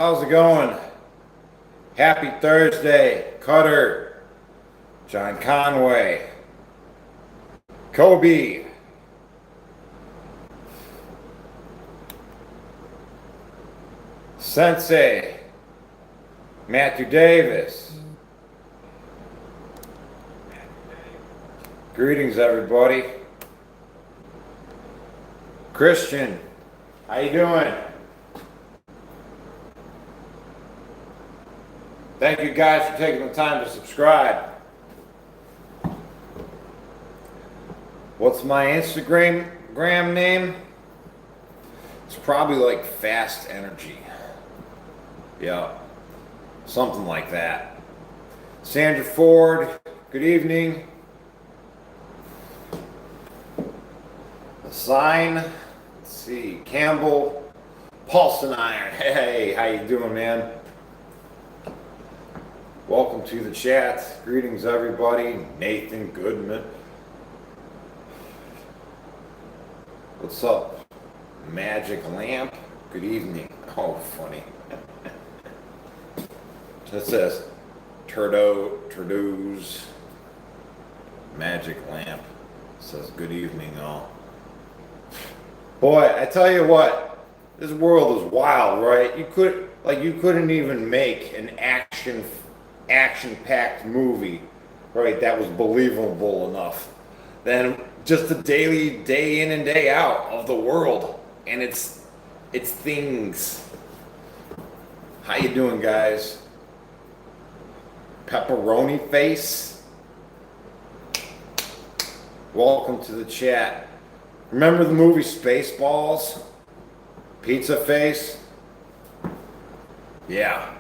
How's it going? Happy Thursday, Cutter, John Conway, Kobe, Sensei, Matthew Davis. Greetings, everybody. Christian, how you doing? Thank you guys for taking the time to subscribe. What's my Instagram name? It's probably like Fast Energy. Yeah, something like that. Sandra Ford, good evening. The sign, let's see, Campbell, Paulson Iron. Hey, how you doing, man? Welcome to the chat. Greetings, everybody. Nathan Goodman. What's up? Magic Lamp. Good evening. Oh, funny. It says Turdo's Magic Lamp. It says good evening, all. Boy, I tell you what, this world is wild, right? You couldn't even make an action-packed movie, right, that was believable enough. Then just the daily, day in and day out of the world and its things. How you doing, guys? Pepperoni face. Welcome to the chat. Remember the movie Spaceballs? Pizza face? Yeah.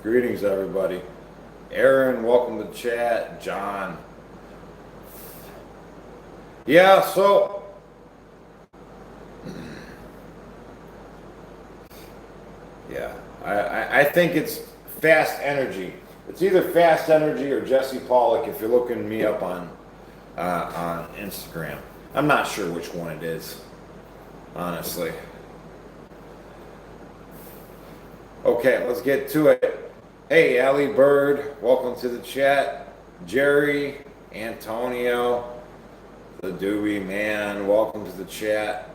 Greetings, everybody. Aaron, welcome to the chat. John. Yeah, so yeah, I think it's Fast Energy. It's either Fast Energy or Jesse Pawlak if you're looking me up on Instagram. I'm not sure which one it is, honestly. Okay, let's get to it. Hey, Allie Bird, welcome to the chat. Jerry, Antonio, the Dewey Man, welcome to the chat.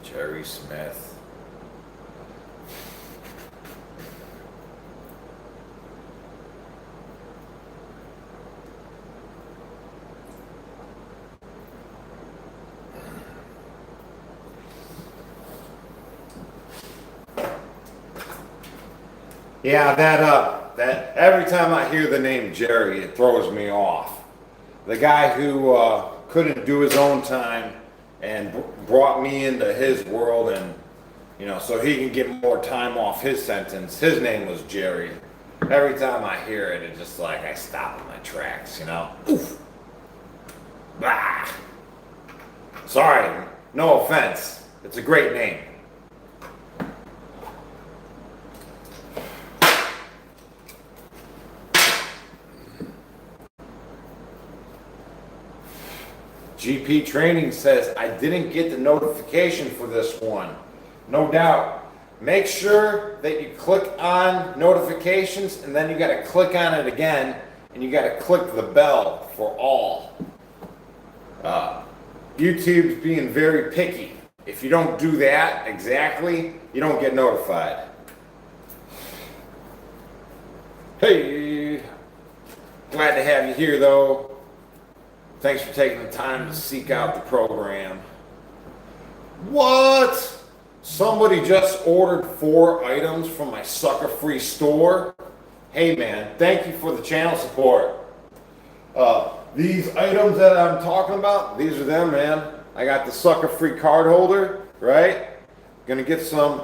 Jerry Smith. Yeah, that every time I hear the name Jerry, it throws me off. The guy who couldn't do his own time and brought me into his world, and so he can get more time off his sentence. His name was Jerry. Every time I hear it, it's just like I stop in my tracks. Oof. Bah. Sorry, no offense. It's a great name. GP Training says, I didn't get the notification for this one. No doubt. Make sure that you click on notifications, and then you got to click on it again, and you got to click the bell for all. YouTube's being very picky. If you don't do that exactly, you don't get notified. Hey, glad to have you here, though. Thanks for taking the time to seek out the program. What? Somebody just ordered 4 items from my sucker-free store? Hey man, thank you for the channel support. These items that I'm talking about, these are them, man. I got the sucker-free card holder, right? Gonna get some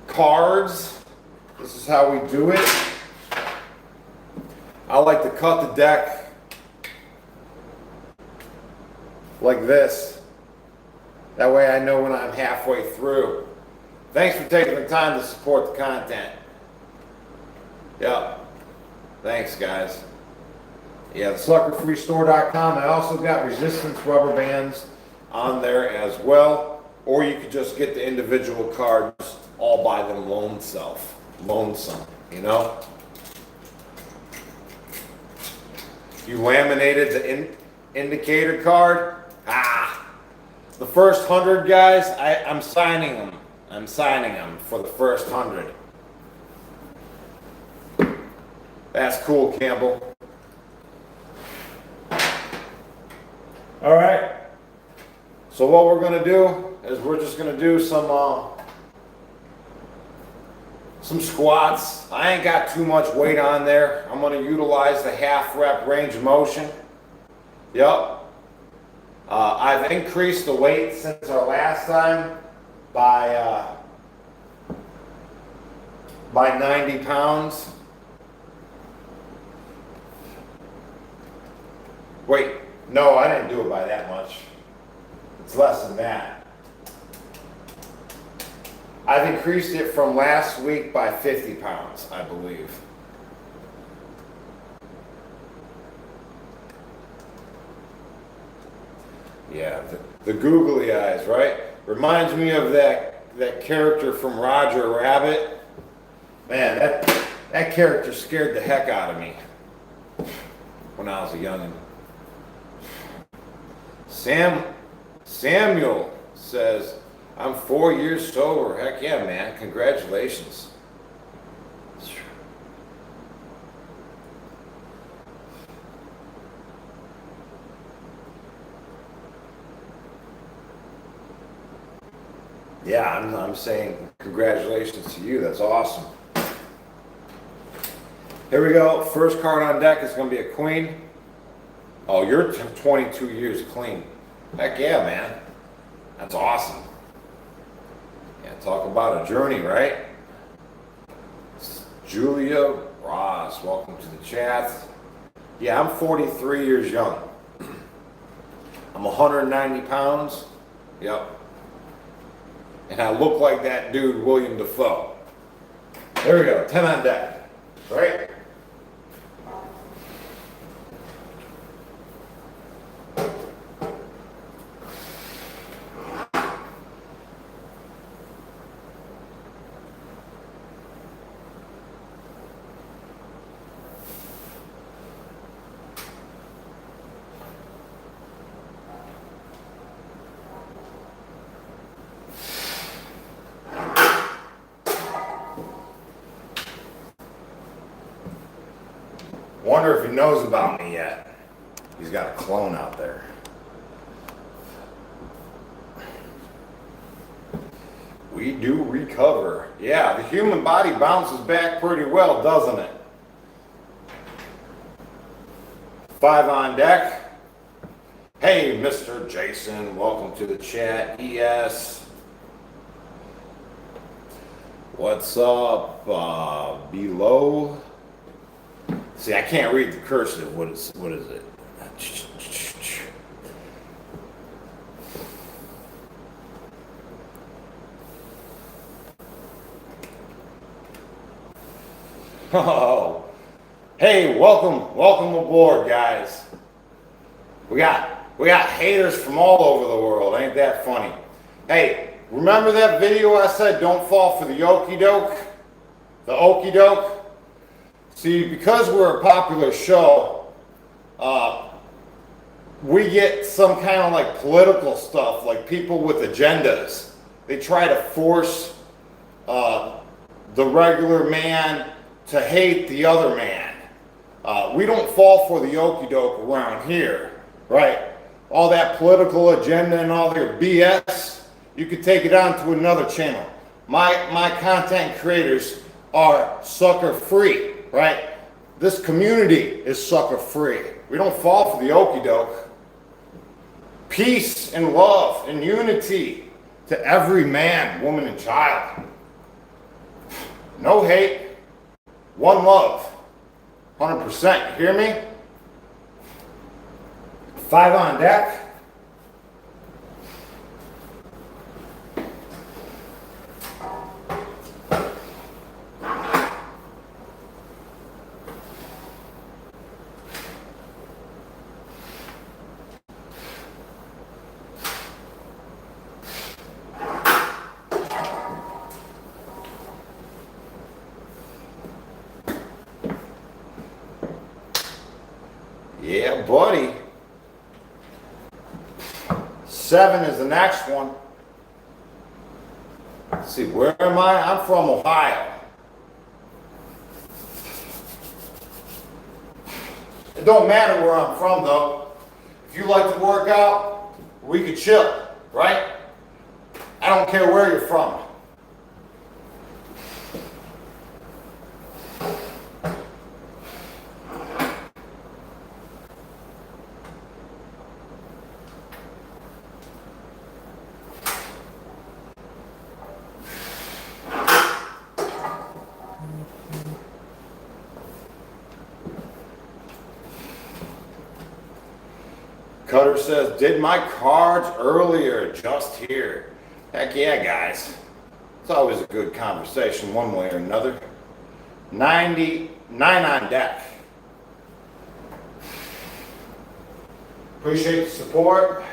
cards. This is how we do it. I like to cut the deck like this. That way I know when I'm halfway through. Thanks for taking the time to support the content. Yeah. Thanks, guys. Yeah, the suckerfreestore.com. I also got resistance rubber bands on there as well. or you could just get the individual cards all by them lonesome, you know? You laminated the indicator card. The first 100 guys, I'm signing them. I'm signing them for the first 100. That's cool, Campbell. All right. So what we're gonna do is we're just gonna do some squats. I ain't got too much weight on there. I'm gonna utilize the half rep range of motion. Yep. I've increased the weight since our last time by 90 pounds. Wait, no, I didn't do it by that much. It's less than that. I've increased it from last week by 50 pounds, I believe. Yeah, the googly eyes, right? Reminds me of that character from Roger Rabbit. Man, that character scared the heck out of me when I was a youngin'. Samuel says, I'm 4 years sober. Heck yeah, man. Congratulations. Yeah, I'm saying congratulations to you. That's awesome. Here we go. First card on deck is going to be a queen. Oh, you're 22 years clean. Heck yeah, man. That's awesome. Yeah, talk about a journey, right? Julia Ross, welcome to the chat. Yeah, I'm 43 years young. I'm 190 pounds. Yep. And I look like that dude, William Dafoe. There we go, 10 on deck, right? Wonder if he knows about me yet. He's got a clone out there. We do recover. Yeah, the human body bounces back pretty well, doesn't it? 5 on deck. Hey, Mr. Jason, welcome to the chat. ES. What's up? Below. See, I can't read the cursive. What is it? Oh, hey, welcome aboard, guys. We got haters from all over the world. Ain't that funny? Hey, remember that video I said don't fall for the okie doke? The okie doke? See, because we're a popular show, we get some kind of like political stuff, like people with agendas. They try to force the regular man to hate the other man. We don't fall for the okie doke around here, right? All that political agenda and all their BS, you could take it on to another channel. My content creators are sucker free. Right? This community is sucker free. We don't fall for the okie doke. Peace and love and unity to every man, woman, and child. No hate, one love. 100%. You hear me? 5 on deck. right, buddy. 7 is the next one. Let's see, where am I? I'm from Ohio. It don't matter where I'm from though. If you like to work out, we could chill, right? I don't care where you're from. Cutter says, did my cards earlier, just here. Heck yeah, guys. It's always a good conversation one way or another. 99 on deck. Appreciate the support.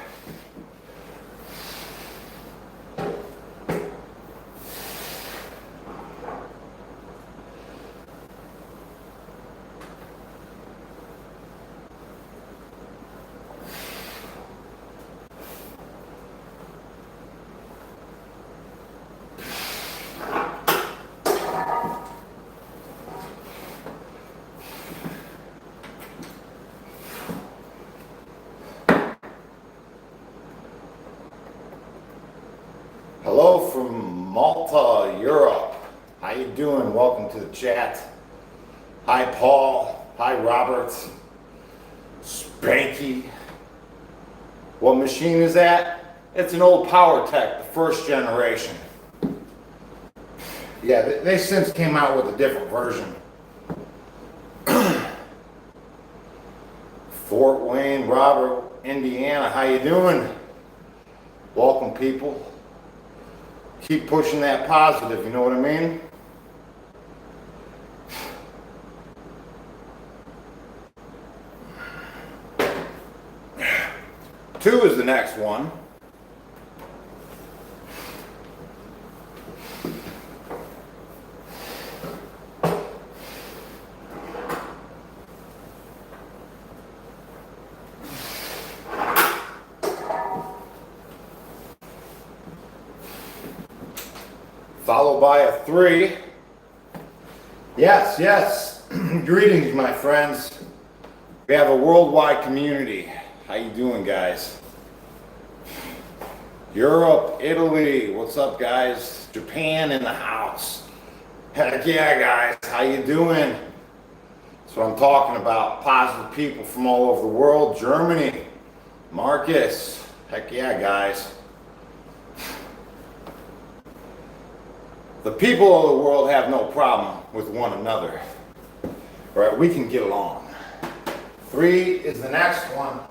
Hello from Malta, Europe. How you doing? Welcome to the chat. Hi, Paul. Hi, Robert. Spanky. What machine is that? It's an old PowerTech, the first generation. Yeah, they since came out with a different version. Fort Wayne, Robert, Indiana. How you doing? Welcome, people. Keep pushing that positive, you know what I mean? Two is the next one. Followed by a 3. Yes, yes. Greetings, my friends. We have a worldwide community. How you doing, guys? Europe, Italy, what's up, guys? Japan in the house. Heck yeah, guys. How you doing? That's what I'm talking about. Positive people from all over the world. Germany, Marcus. Heck yeah, guys. The people of the world have no problem with one another. Right? We can get along. 3 is the next one.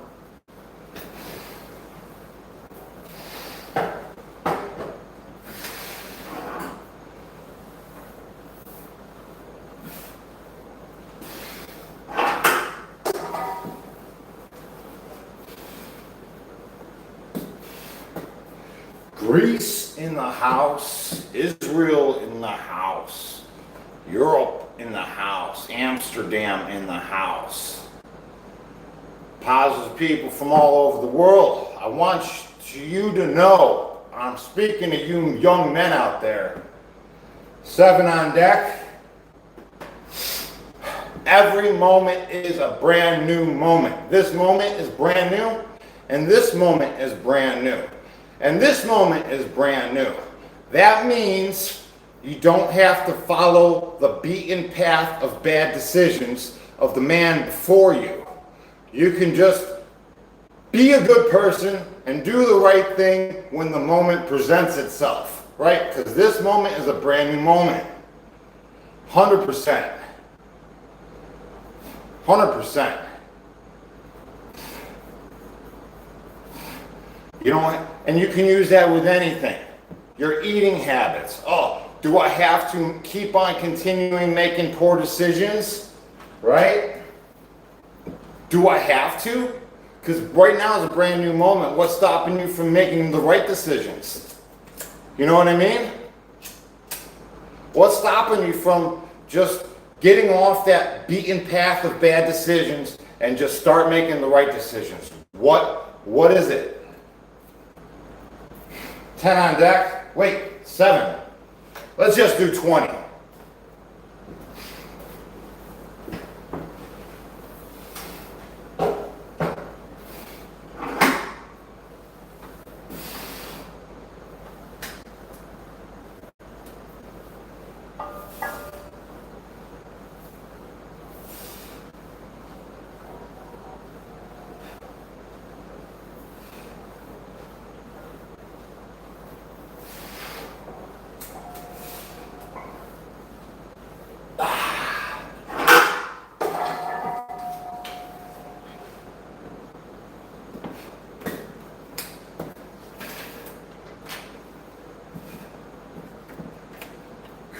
Greece in the house, Israel in the house, Europe in the house, Amsterdam in the house. Positive people from all over the world. I want you to know, I'm speaking to you young men out there. 7 on deck. Every moment is a brand new moment. This moment is brand new, and this moment is brand new. And this moment is brand new. That means you don't have to follow the beaten path of bad decisions of the man before you. You can just be a good person and do the right thing when the moment presents itself, right? Because this moment is a brand new moment. 100%. 100%. You know, and you can use that with anything. Your eating habits. Oh, do I have to keep on continuing making poor decisions? Right? Do I have to? Because right now is a brand new moment. What's stopping you from making the right decisions? You know what I mean? What's stopping you from just getting off that beaten path of bad decisions and just start making the right decisions. What is it? 10 on deck? Wait, 7. Let's just do 20.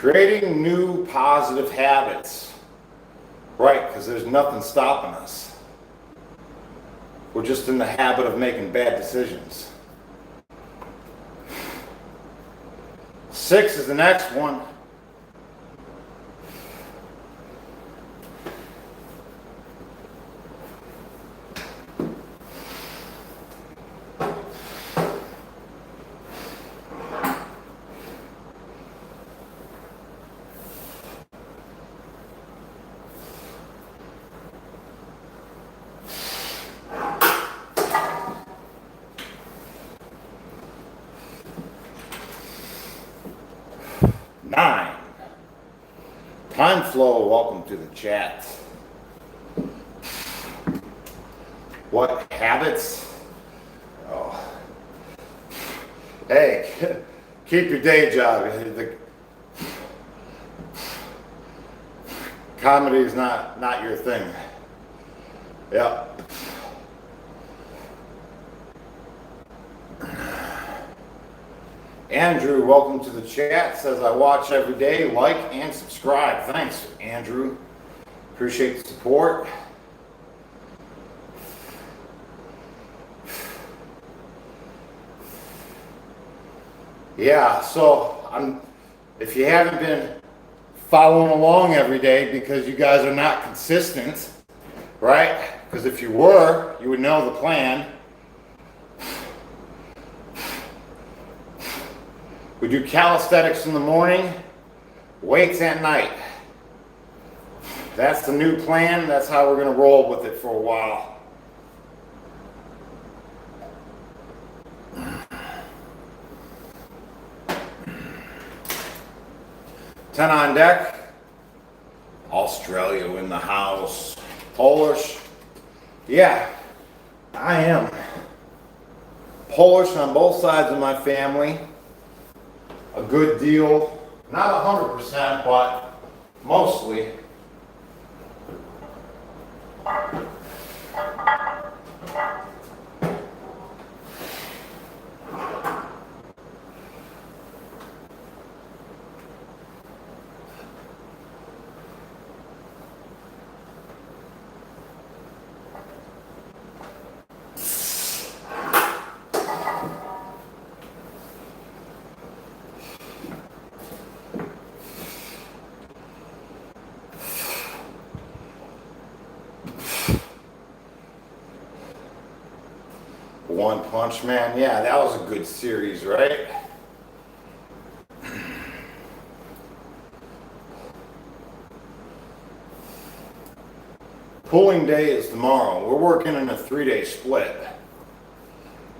Creating new positive habits. Right, because there's nothing stopping us. We're just in the habit of making bad decisions. 6 is the next one. Time Flow, welcome to the chat. What habits? Oh. Hey, keep your day job. Comedy is not your thing. Yeah. Andrew, welcome to the chat. Says I watch every day, like and subscribe. Thanks, Andrew. Appreciate the support. Yeah, so if you haven't been following along every day because you guys are not consistent, right? Because if you were, you would know the plan. We do calisthenics in the morning, weights at night. That's the new plan. That's how we're going to roll with it for a while. Ten on deck. Australia in the house. Polish. Yeah, I am. Polish on both sides of my family. A good deal, not 100%, but mostly. One Punch Man, yeah, that was a good series, right? Pulling day is tomorrow. We're working in a 3-day split.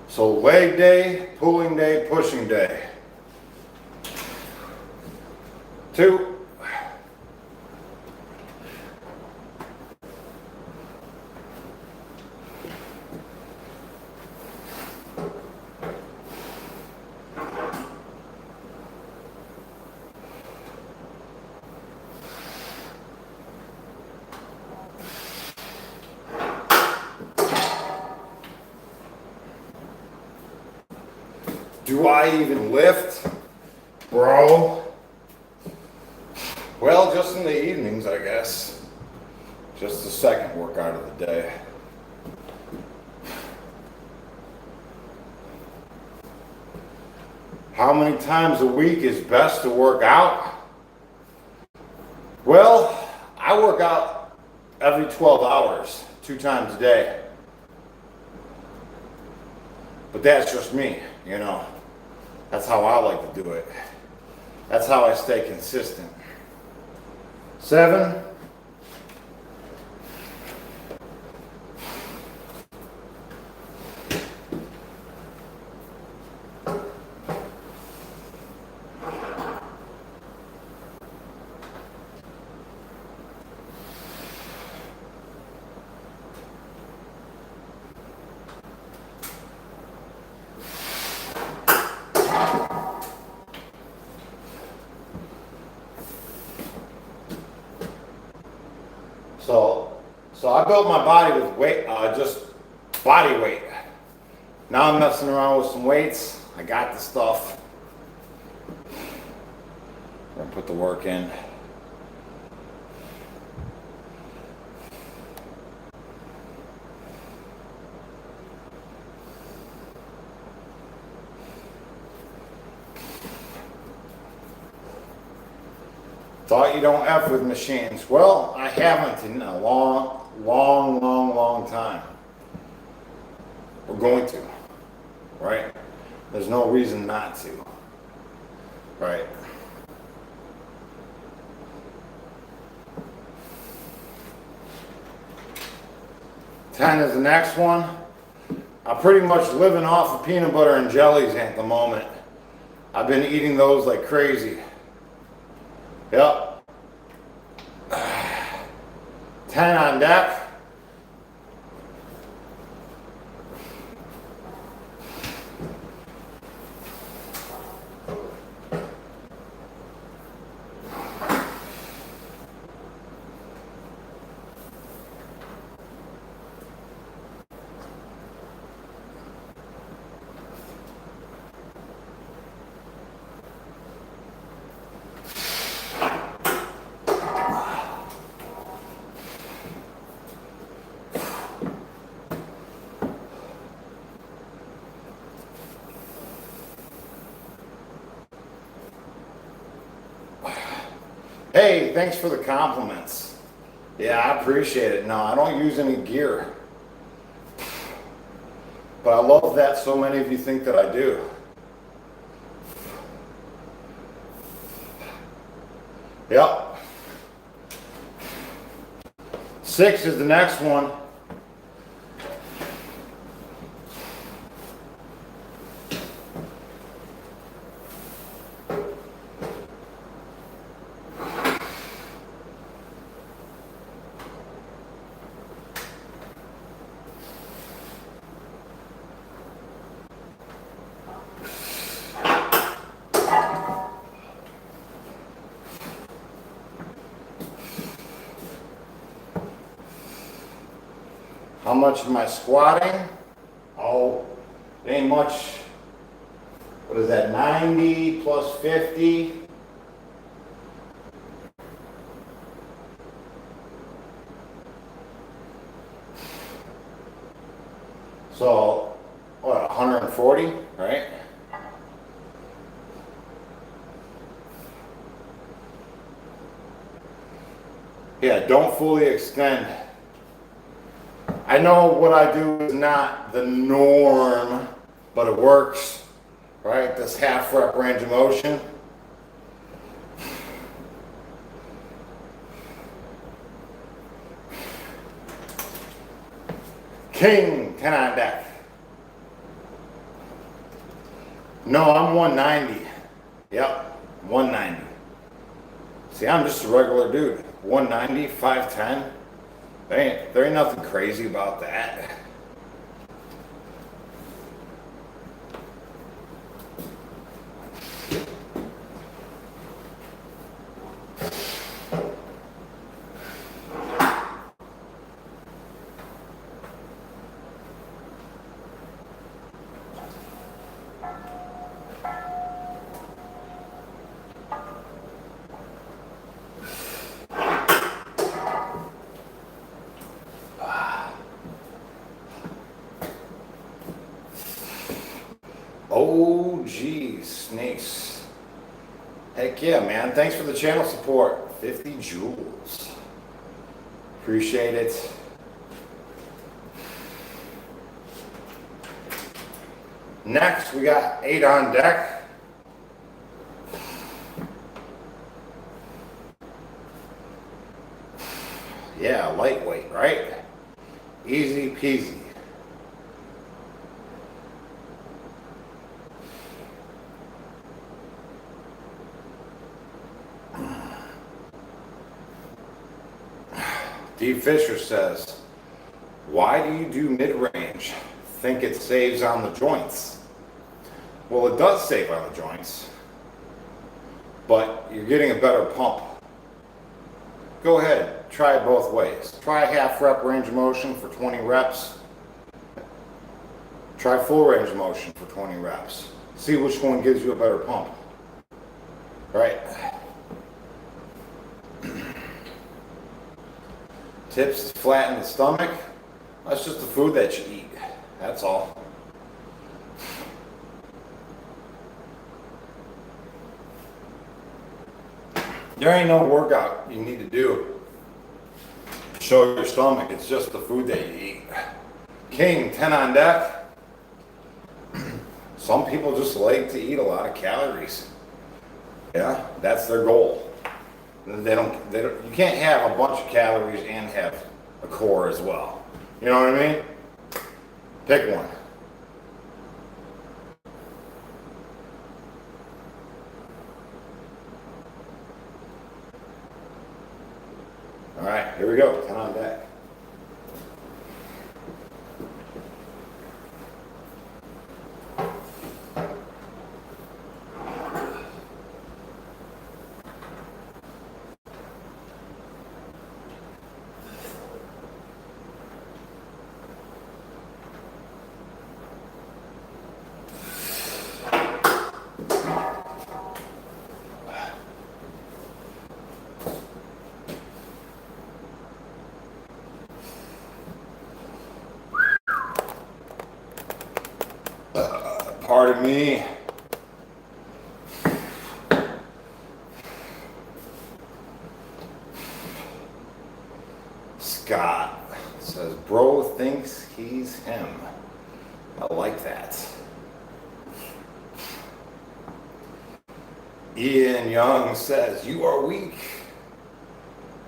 So leg day, pulling day, pushing day. 2. Do I even lift? Bro? Well, just in the evenings, I guess. Just the second workout of the day. How many times a week is best to work out? Well, I work out every 12 hours, 2 times a day. But that's just me, you know. That's how I like to do it. That's how I stay consistent. 7. So I built my body with weight, just body weight. Now I'm messing around with some weights. I got the stuff. I'm gonna put the work in. Thought you don't F with machines. Well, I haven't in a long time. We're going to, right? There's no reason not to, right? Ten is the next one. I'm pretty much living off of peanut butter and jellies at the moment. I've been eating those like crazy. Yep. 10 on deck. Hey, thanks for the compliments. Yeah, I appreciate it. No, I don't use any gear. But I love that so many of you think that I do. Yep. 6 is the next one. How much am I squatting? Oh, it ain't much. What is that, 90 plus 50? So, what, 140, right? Yeah, don't fully extend. I know what I do is not the norm, but it works, right? This half rep range of motion. King, 10 on deck. No, I'm 190. Yep, 190. See, I'm just a regular dude. 190, 5'10". There ain't nothing crazy about that. Oh, geez, snakes. Heck yeah, man. Thanks for the channel support. 50 joules. Appreciate it. Next, we got 8 on deck. Yeah, lightweight, right? Easy peasy. D. Fisher says, why do you do mid-range? Think it saves on the joints? Well, it does save on the joints, but you're getting a better pump. Go ahead, try it both ways. Try half rep range of motion for 20 reps. Try full range of motion for 20 reps. See which one gives you a better pump. All right. Tips to flatten the stomach. That's just the food that you eat. That's all. There ain't no workout you need to do to show your stomach. It's just the food that you eat. King, 10 on deck. Some people just like to eat a lot of calories. Yeah, that's their goal. You can't have a bunch of calories and have a core as well. You know what I mean? Pick one. All right, here we go. 10 on deck. Pardon me. Scott says, bro thinks he's him. I like that. Ian Young says, you are weak.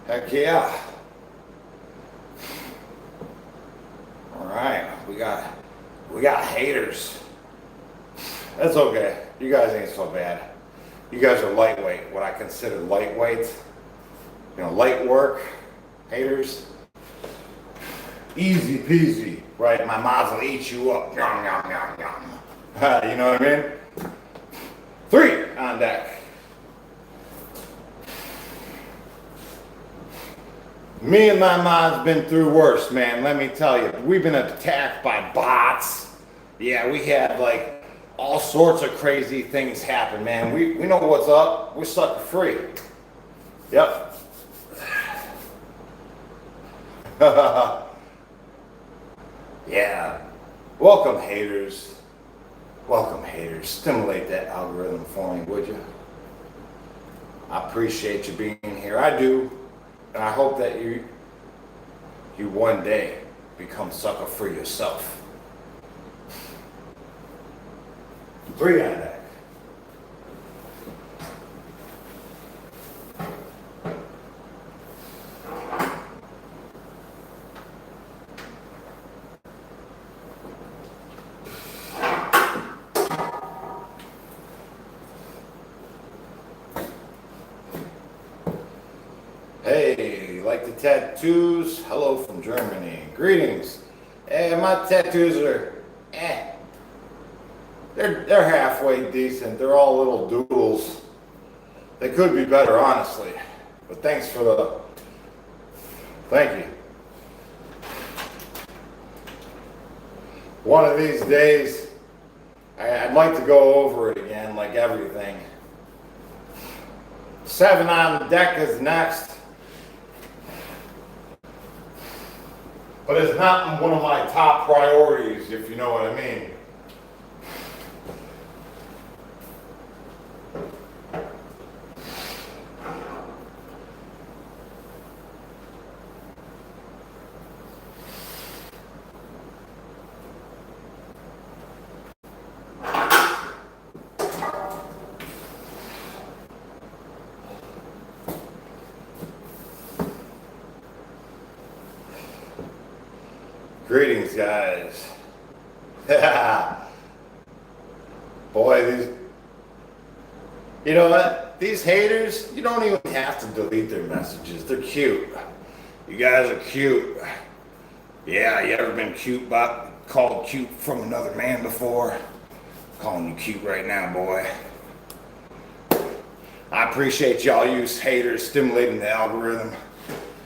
Heck yeah. All right, we got haters. That's okay. You guys ain't so bad. You guys are lightweight, what I consider lightweight. You know, light work, haters. Easy peasy, right? My moms will eat you up. Yum, yum, yum, yum. You know what I mean? 3 on deck. Me and my mom's been through worse, man. Let me tell you. We've been attacked by bots. Yeah, we had like all sorts of crazy things happen, man. We know what's up. We're sucker free. Yep. Yeah. Welcome, haters. Welcome, haters. Stimulate that algorithm for me, would you? I appreciate you being here. I do. And I hope that you one day become sucker free yourself. 3 on deck. Hey, like the tattoos? Hello from Germany. Greetings. Hey, my tattoos are They're halfway decent. They're all little doodles. They could be better, honestly. But thanks for thank you. One of these days, I'd like to go over it again, like everything. 7 on the deck is next. But it's not one of my top priorities, if you know what I mean. Greetings, guys. Boy, you know what? These haters, you don't even have to delete their messages. They're cute. You guys are cute. Yeah, you ever been called cute from another man before? I'm calling you cute right now, boy. I appreciate y'all use haters stimulating the algorithm.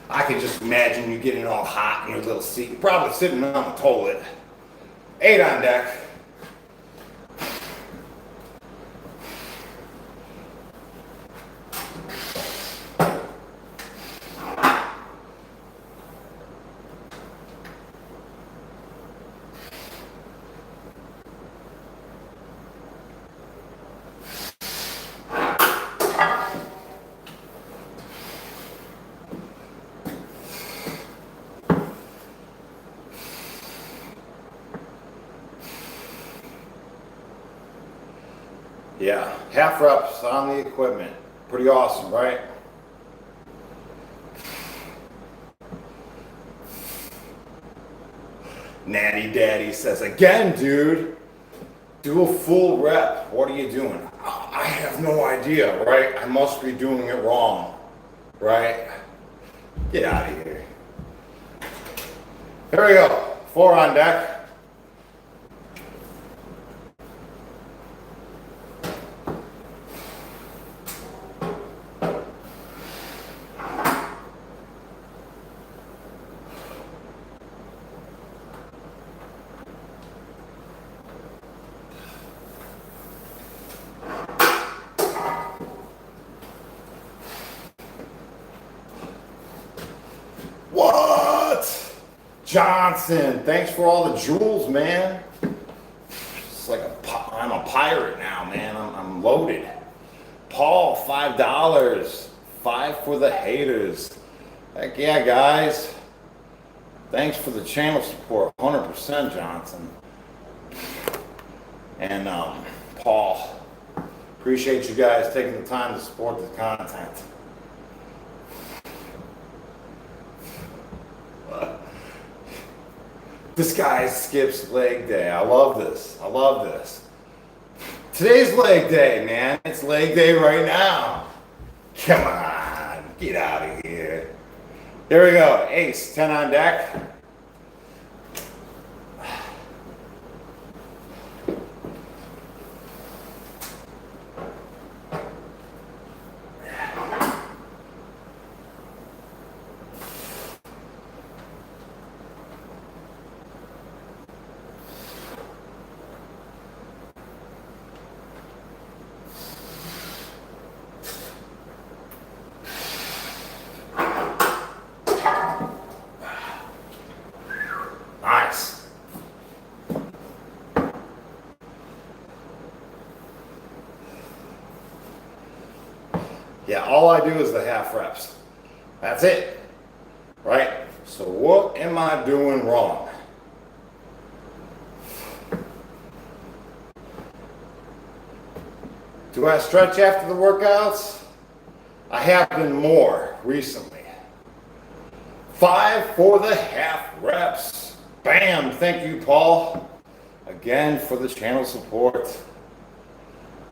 I can just imagine you getting all hot in your little seat, probably sitting on the toilet. 8 on deck. Yeah, half reps on the equipment. Pretty awesome, right? Natty Daddy says, again, dude, do a full rep. What are you doing? I have no idea, right? I must be doing it wrong, right? Get out of here. Here we go. 4 on deck. What? Johnson, thanks for all the jewels, man. It's like I'm a pirate now, man. I'm loaded. Paul, $5. 5 for the haters. Heck yeah, guys. Thanks for the channel support. 100%, Johnson. And Paul, appreciate you guys taking the time to support the content. This guy skips leg day. I love this. I love this. Today's leg day, man. It's leg day right now. Come on. Get out of here. Here we go. Ace, 10 on deck. Nice. Yeah, all I do is the half reps. That's it. Right? So what am I doing wrong? Do I stretch after the workouts? I have been more recently. 5 for the half reps. Bam! Thank you, Paul. Again for the channel support.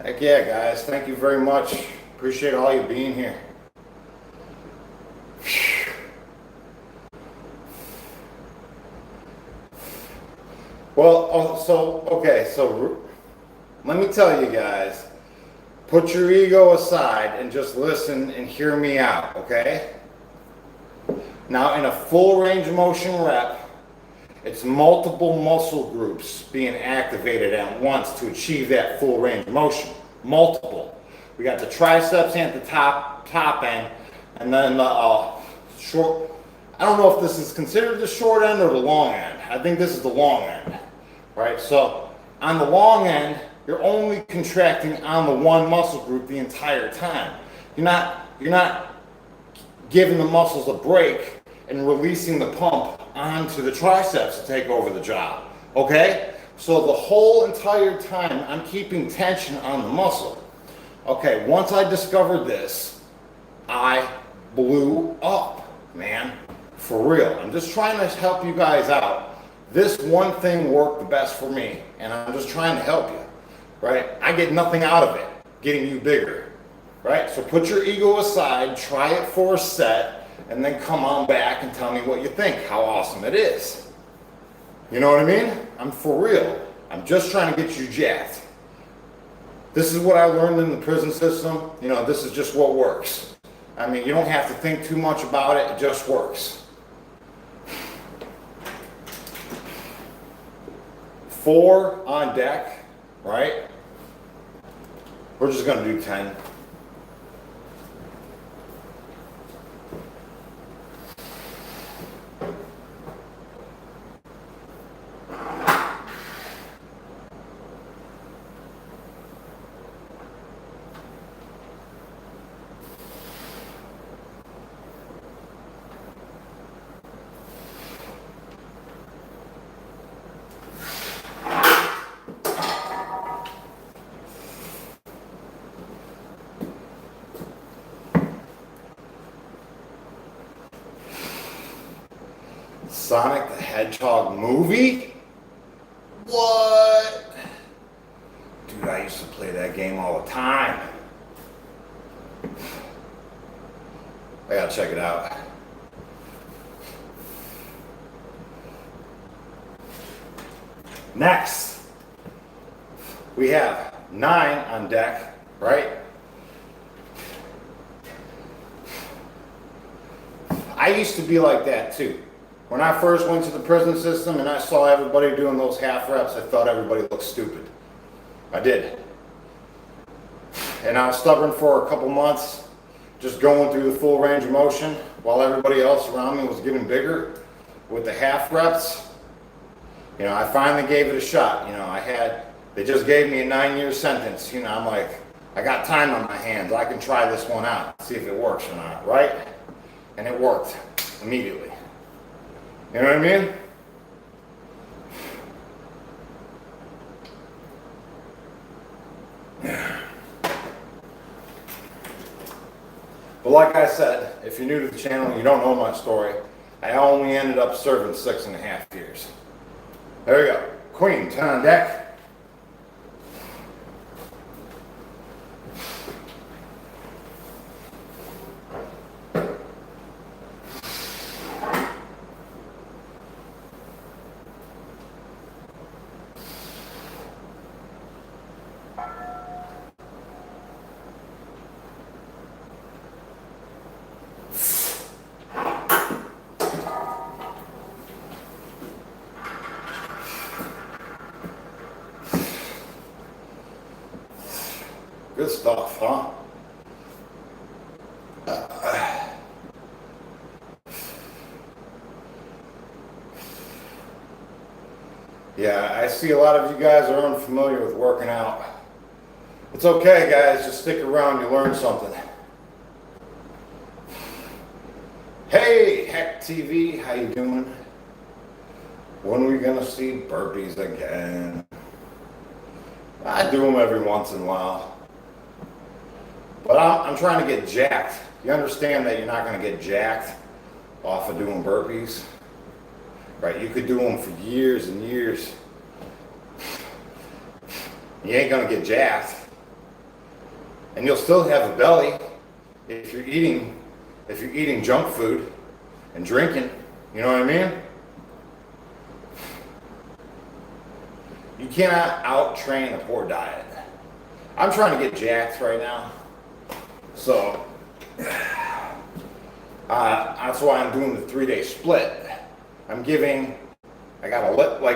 Heck yeah, guys. Thank you very much. Appreciate all you being here. Well, so let me tell you guys, put your ego aside and just listen and hear me out, okay? Now, in a full range of motion rep, it's multiple muscle groups being activated at once to achieve that full range of motion. Multiple. We got the triceps at the top end, and then the short. I don't know if this is considered the short end or the long end. I think this is the long end, right? So on the long end, you're only contracting on the one muscle group the entire time. You're not giving the muscles a break and releasing the pump onto the triceps to take over the job, okay? So the whole entire time, I'm keeping tension on the muscle. Okay, once I discovered this, I blew up, man, for real. I'm just trying to help you guys out. This one thing worked the best for me, and I'm just trying to help you, right? I get nothing out of it, getting you bigger, right? So put your ego aside, try it for a set, and then come on back and tell me what you think, how awesome it is. You know what I mean? I'm for real. I'm just trying to get you jacked. This is what I learned in the prison system. You know, this is just what works. I mean, you don't have to think too much about it. It just works. 4 on deck, right? We're just gonna do 10. Sonic the Hedgehog movie? What? Dude, I used to play that game all the time. I gotta check it out. Next, we have 9 on deck, right? I used to be like that too. When I first went to the prison system and I saw everybody doing those half reps, I thought everybody looked stupid. I did. And I was stubborn for a couple months, just going through the full range of motion while everybody else around me was getting bigger with the half reps. You know, I finally gave it a shot. You know, they just gave me a 9-year sentence. You know, I'm like, I got time on my hands. I can try this one out, see if it works or not, right? And it worked immediately. You know what I mean? But like I said, if you're new to the channel and you don't know my story, I only ended up serving 6.5 years. There we go. Queen, 10 on deck. Good stuff, huh? Yeah, I see a lot of you guys are unfamiliar with working out. It's okay, guys, just stick around, you learn something. Hey, Heck TV, how you doing? When are we gonna see burpees again? I do them every once in a while. But I'm trying to get jacked. You understand that you're not going to get jacked off of doing burpees? Right? You could do them for years and years. You ain't going to get jacked. And you'll still have a belly if you're eating junk food and drinking. You know what I mean? You cannot out-train a poor diet. I'm trying to get jacked right now. So that's why I'm doing the 3-day split. Like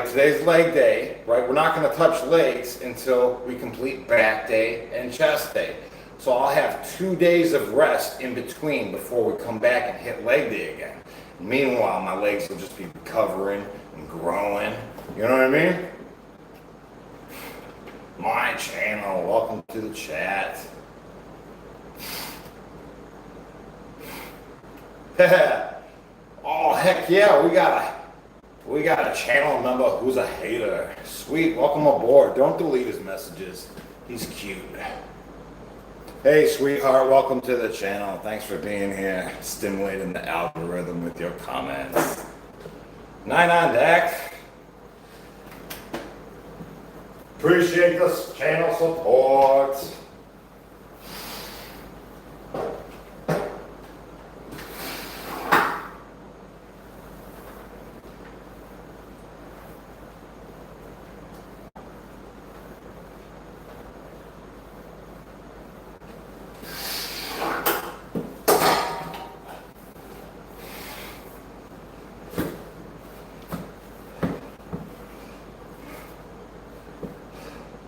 today's leg day, right? We're not going to touch legs until we complete back day and chest day. So I'll have 2 days of rest in between before we come back and hit leg day again. Meanwhile, my legs will just be recovering and growing. You know what I mean? My channel, welcome to the chat. Oh heck yeah, we got a channel member who's a hater. Sweet, welcome aboard. Don't delete his messages. He's cute. Hey sweetheart, welcome to the channel. Thanks for being here, stimulating the algorithm with your comments. 9 on deck. Appreciate this channel support.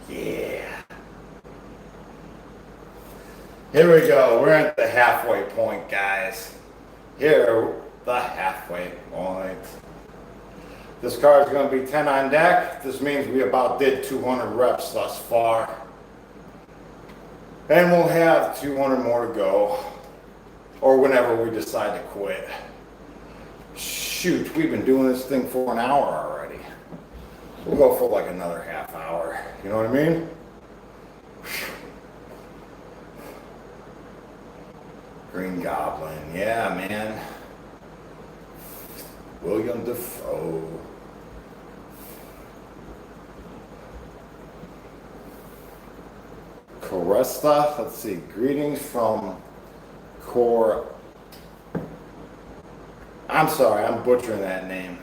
Yeah. Here we go. We're at the halfway point, guys. Here, the halfway point. This car is going to be 10 on deck. This means we about did 200 reps thus far. And we'll have 200 more to go. Or whenever we decide to quit. Shoot, we've been doing this thing for an hour already. We'll go for like another half hour. You know what I mean? Green Goblin, yeah, man. William Dafoe. Coresta, let's see. Greetings from I'm sorry, I'm butchering that name.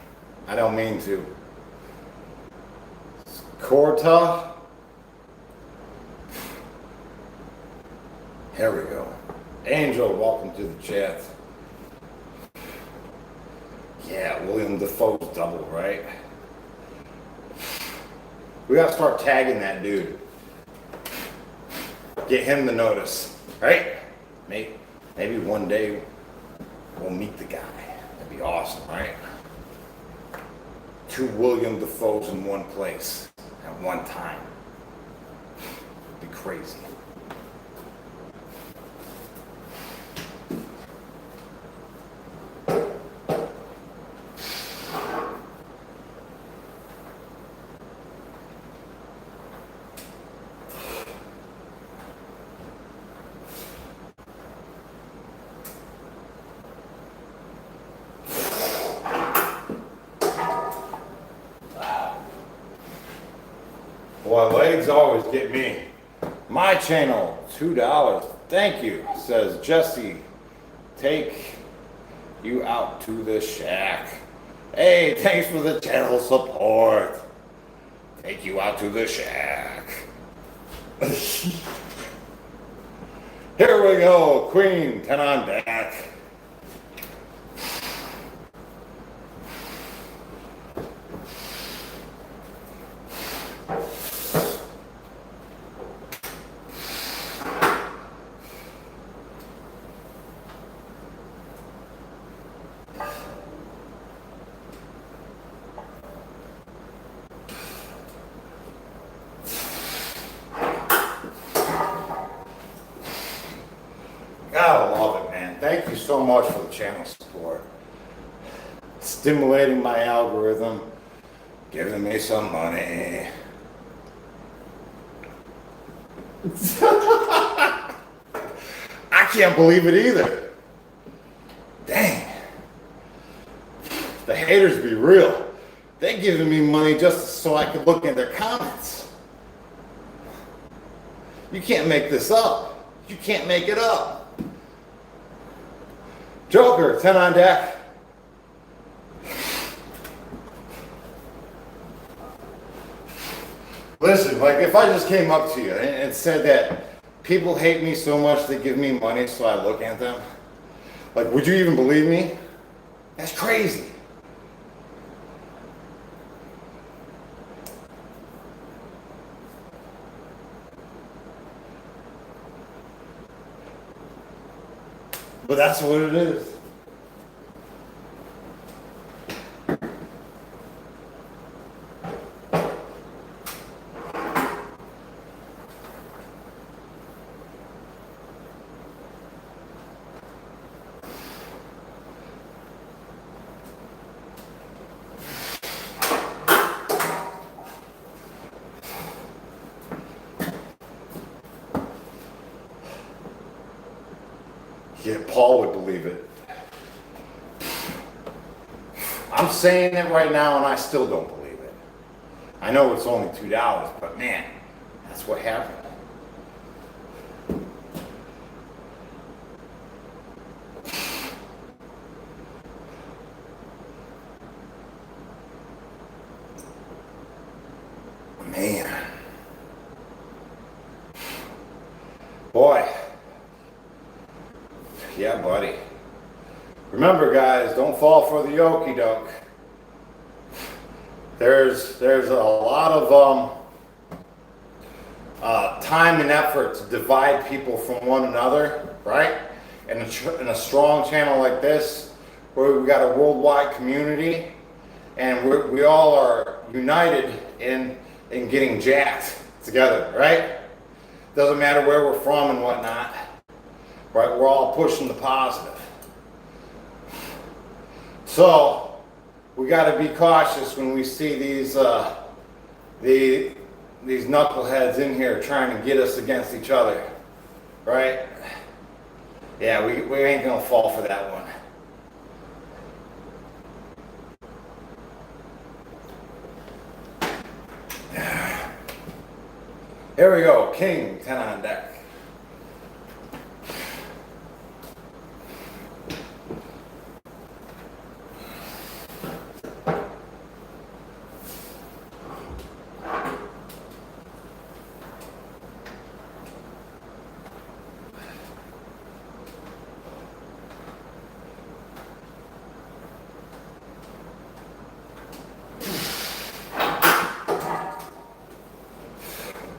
I don't mean to. Corta. Here we go. Angel, welcome to the chat. Yeah, William Dafoe's double, right? We gotta start tagging that dude. Get him to notice, right? Maybe one day we'll meet the guy. That'd be awesome, right? 2 William Dafoes in one place at one time. It'd be crazy. Boy, legs always get me. My channel, $2. Thank you, says Jesse. Take you out to the shack. Hey, thanks for the channel support. Take you out to the shack. Here we go, Queen, 10 on deck. Gotta love it, man. Thank you so much for the channel support. Stimulating my algorithm, giving me some money. I can't believe it either. Dang. The haters be real. They giving me money just so I could look at their comments. You can't make this up. You can't make it up. Joker, 10 on deck. Listen, like if I just came up to you and said that people hate me so much they give me money so I look at them, like would you even believe me? That's crazy. But that's what it is. Yeah, Paul would believe it. I'm saying it right now and I still don't believe it. I know it's only $2, but man, that's what happened. Man. Boy. Yeah, buddy. Remember, guys, don't fall for the okie doke. There's a lot of time and effort to divide people from one another, right? In a strong channel like this, where we got a worldwide community, and we all are united in getting jacked together, right? Doesn't matter where we're from and whatnot, right? We're all pushing the positive. So we got to be cautious when we see these knuckleheads in here trying to get us against each other, right? Yeah, we ain't gonna fall for that one. Here we go, King 10 on deck.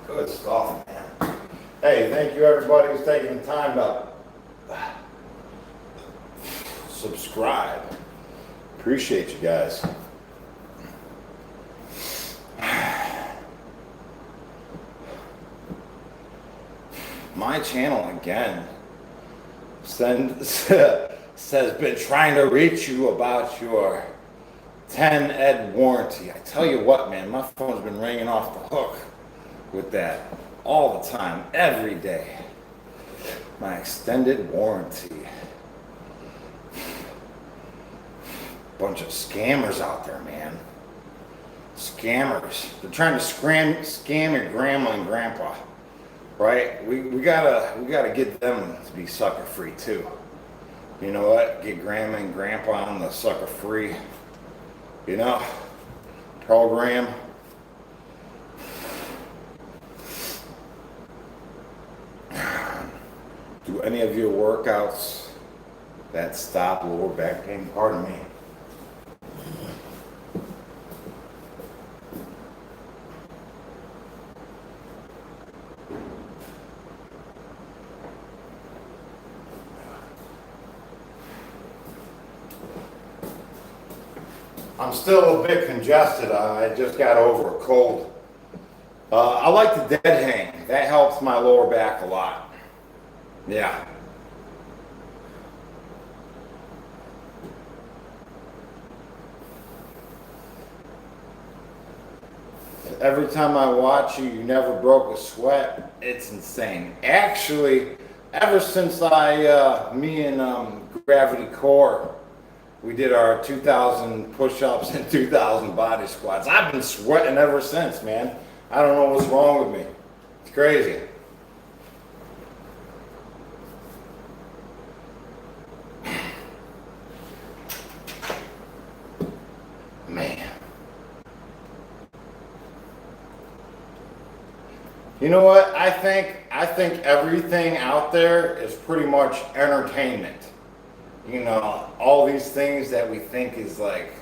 Good stuff, man. Hey, thank you everybody who's taking the time to subscribe. Appreciate you guys. My channel again says been trying to reach you about your 10 ed warranty. I tell you what, man, my phone's been ringing off the hook with that all the time, every day. My extended warranty. Bunch of scammers out there, man. Scammers. They're trying to scam your grandma and grandpa, right? We gotta get them to be sucker free too. You know what? Get grandma and grandpa on the sucker free, you know, program. Do any of your workouts that stop lower back pain? Pardon me. I'm still a bit congested. I just got over a cold. I like the dead hang. That helps my lower back a lot. Yeah. Every time I watch you, you never broke a sweat. It's insane. Actually, ever since me and Gravity Core, we did our 2,000 push-ups and 2,000 body squats. I've been sweating ever since, man. I don't know what's wrong with me. It's crazy. Man. You know what? I think everything out there is pretty much entertainment. You know, all these things that we think is like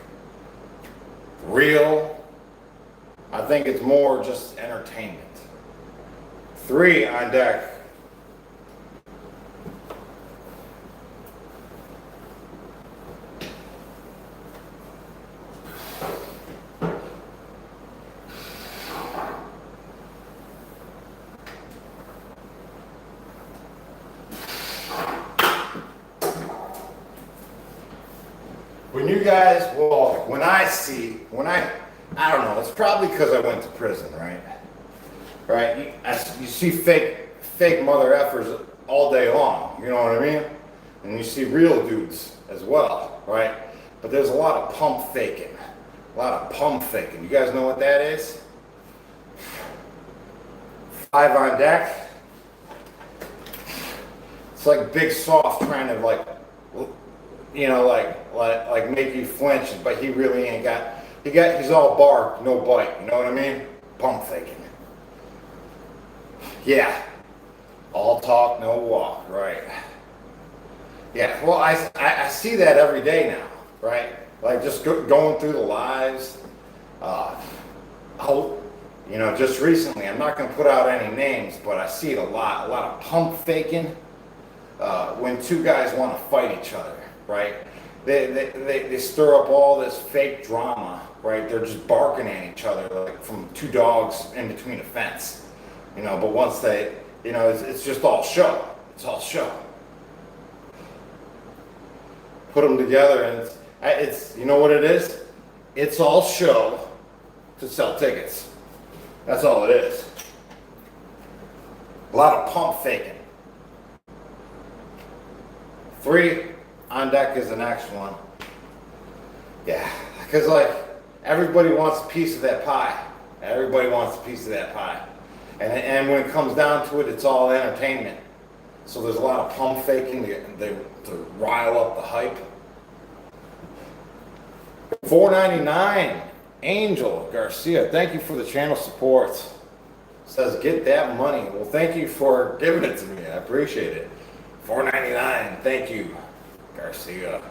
real, I think it's more just entertainment. 3 on deck. When you guys, well, I don't know, it's probably because I went to prison, right? Right? You see fake mother effers all day long, you know what I mean? And you see real dudes as well, right? But there's a lot of pump faking. You guys know what that is? 5 on deck. It's like Big Soft trying to like, you know, like make you flinch, but he really ain't got. He's all bark, no bite. You know what I mean? Pump faking. Yeah. All talk, no walk. Right. Yeah. Well, I see that every day now. Right. Like just going through the lives. You know, just recently, I'm not going to put out any names, but I see it a lot of pump faking when two guys want to fight each other, right? They stir up all this fake drama, right? They're just barking at each other like from two dogs in between a fence, you know, but once they, you know, it's just all show. It's all show. Put them together and it's you know what it is? It's all show to sell tickets. That's all it is. A lot of pump faking. 3 on deck is the next one. Yeah, because like everybody wants a piece of that pie. Everybody wants a piece of that pie. And when it comes down to it, it's all entertainment. So there's a lot of pump faking to rile up the hype. $4.99. Angel Garcia, thank you for the channel support. Says get that money. Well, thank you for giving it to me. I appreciate it. $4.99. Thank you, Garcia,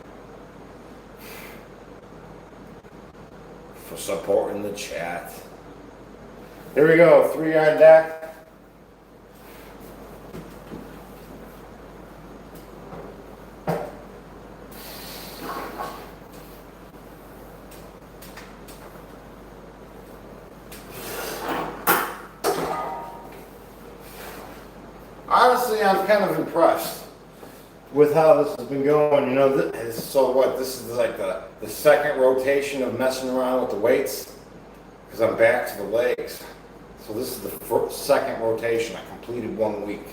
for supporting the chat. Here we go. 3 on deck. Honestly, I'm kind of impressed with how this has been going. You know, so what? This is like the second rotation of messing around with the weights because I'm back to the legs. So this is the second rotation. I completed 1 week.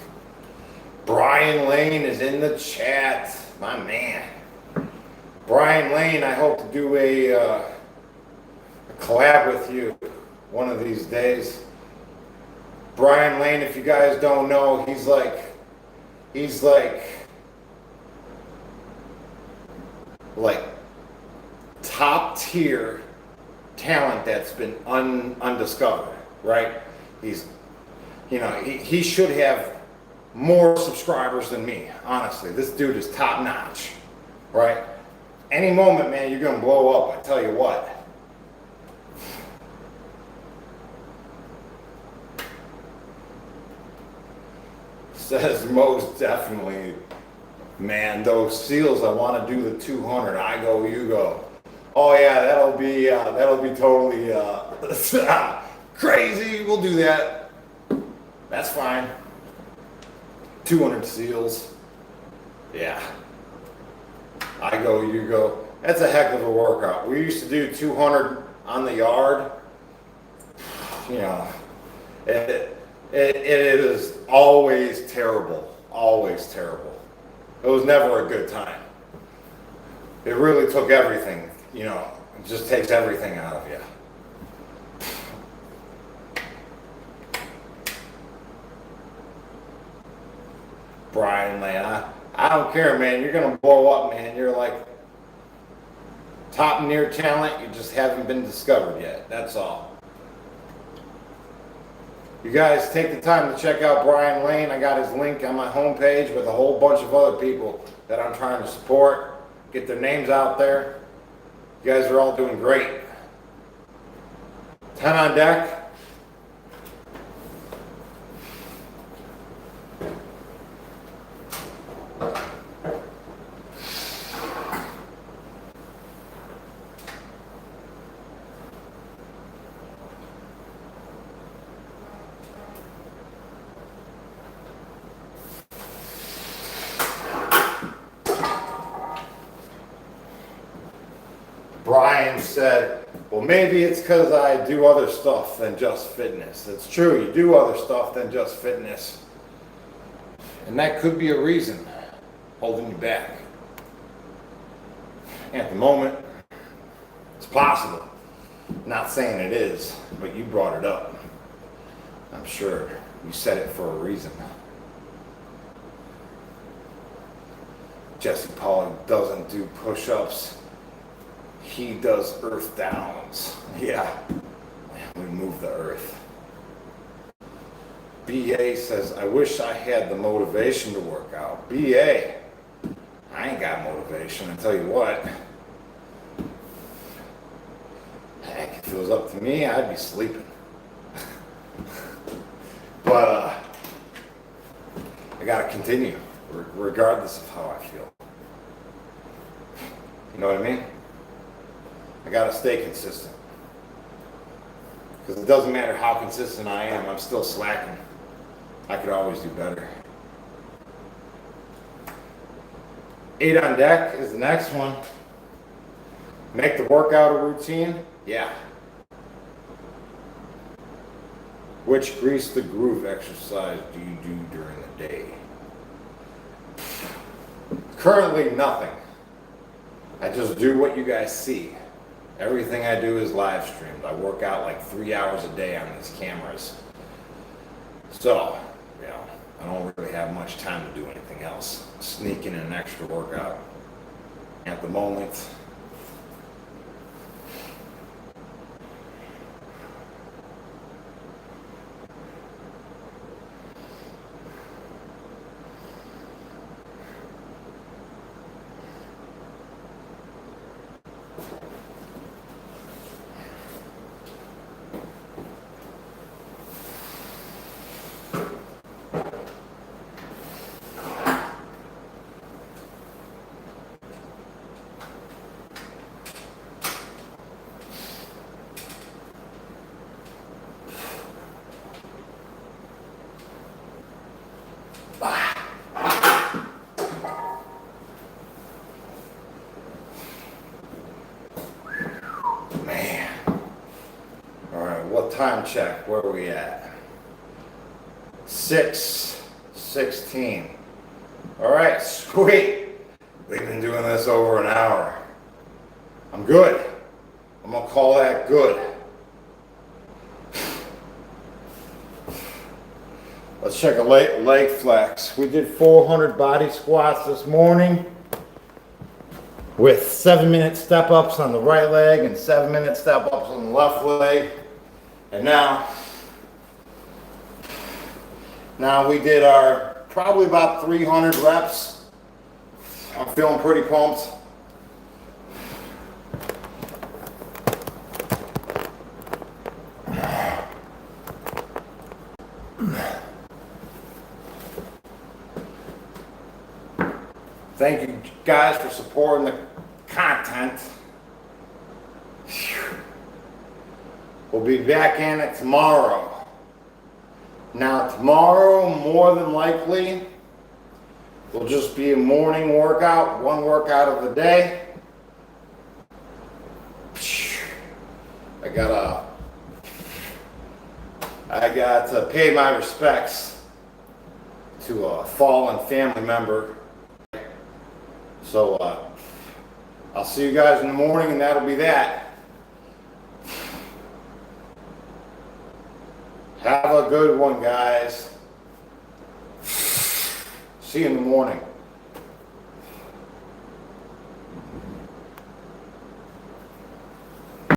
Brian Lane is in the chat, my man. Brian Lane, I hope to do a collab with you one of these days. Brian Lane, if you guys don't know, he's like top tier talent that's been undiscovered, right? He's, you know, he should have more subscribers than me, honestly. This dude is top notch, right? Any moment, man, you're gonna blow up, I tell you what. Says most definitely, man, those seals, I want to do the 200. I go, you go. Oh yeah, that'll be totally crazy. We'll do that. That's fine. 200 seals. Yeah. I go, you go. That's a heck of a workout. We used to do 200 on the yard. You know, it is always terrible. Always terrible. It was never a good time. It really took everything, you know, it just takes everything out of you. Brian Lane, I don't care, man. You're going to blow up, man. You're like top near talent. You just haven't been discovered yet. That's all. You guys take the time to check out Brian Lane. I got his link on my homepage with a whole bunch of other people that I'm trying to support. Get their names out there. You guys are all doing great. 10 on deck. Brian said, well, maybe it's because I do other stuff than just fitness. It's true, you do other stuff than just fitness. And that could be a reason holding you back. At the moment, it's possible. Not saying it is, but you brought it up. I'm sure. You said it for a reason. Jesse Pawlak doesn't do push-ups. He does earth downs. Yeah, we move the earth. BA says, I wish I had the motivation to work out. BA, I ain't got motivation. I tell you what. Heck, if it was up to me, I'd be sleeping. But I gotta continue, regardless of how I feel. You know what I mean? I gotta stay consistent. Because it doesn't matter how consistent I am, I'm still slacking. I could always do better. 8 on deck is the next one. Make the workout a routine? Yeah. Which grease the groove exercise do you do during the day? Currently, nothing. I just do what you guys see. Everything I do is live streamed. I work out like 3 hours a day on these cameras. So, you know, I don't really have much time to do anything else. Sneak in an extra workout. At the moment, time check, where are we at? 6:16. All right, sweet. We've been doing this over an hour. I'm good. I'm gonna call that good. Let's check a leg flex. We did 400 body squats this morning with 7-minute step-ups on the right leg and 7-minute step-ups on the left leg. And now we did our probably about 300 reps. I'm feeling pretty pumped. Thank you guys for supporting the content. We'll be back in it tomorrow. Now tomorrow, more than likely, will just be a morning workout, one workout of the day. I got to pay my respects to a fallen family member. So I'll see you guys in the morning, and that'll be that. Have a good one, guys. See you in the morning.